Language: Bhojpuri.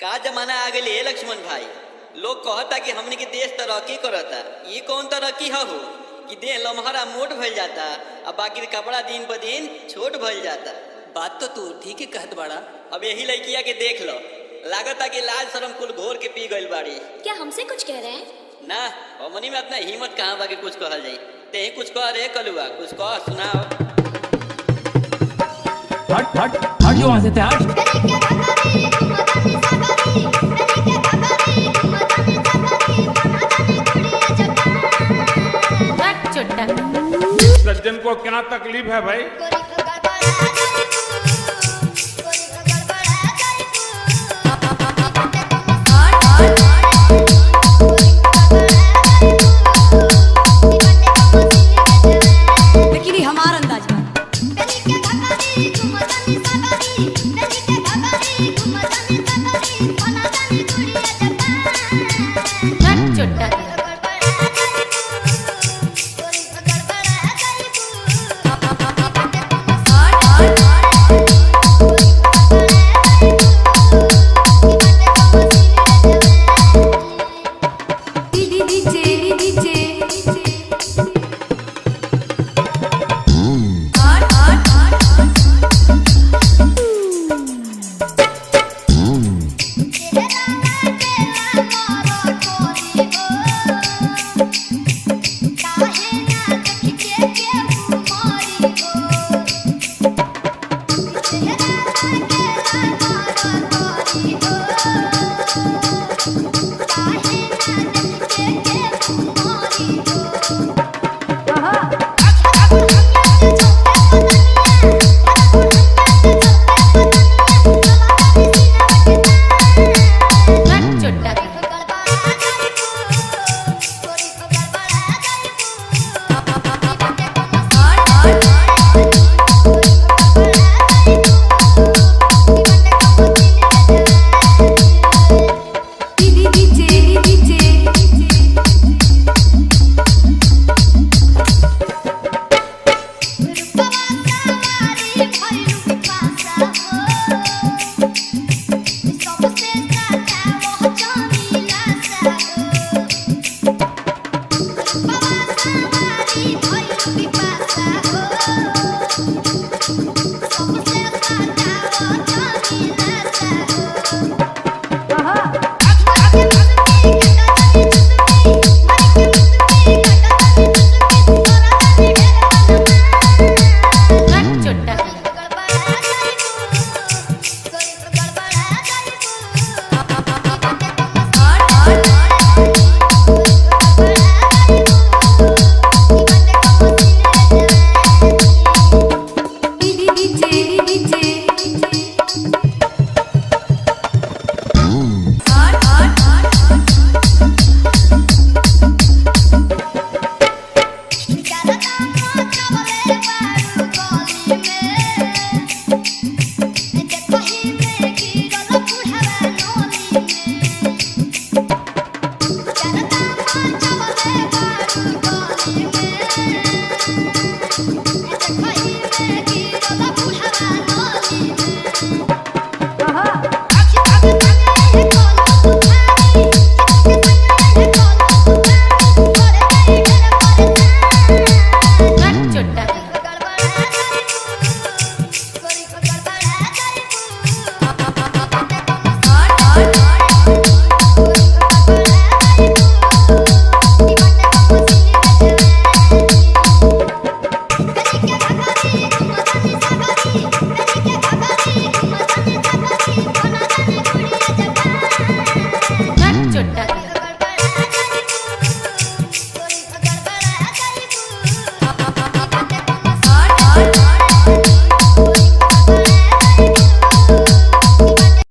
का जमाना आ गई लक्ष्मण भाई। लोग कहता कि हमने के देश तरक्की करता। ये कौन तरक्की हो कि देह लम्हरा मोट भइल जाता अब बाकी कपड़ा दिन ब दिन छोट भइल जाता। बात तो तू ठीक ही कहत बड़ा। अब यही लड़किया के देख लो, लागता कि लाज शरम कुल घोर के पी गइल बाड़ी। क्या हमसे कुछ कह रहे हैं? ना हमनी में इतना हिम्मत कहाँ बा कि कुछ कहल जाई। ते कुछ कह रे कलुआ, कुछ कह सुनाओ। हट हट हट जो वहां से हट। सज्जन को क्या तकलीफ है भाई? लेकिन ये हमारा अंदाज में है।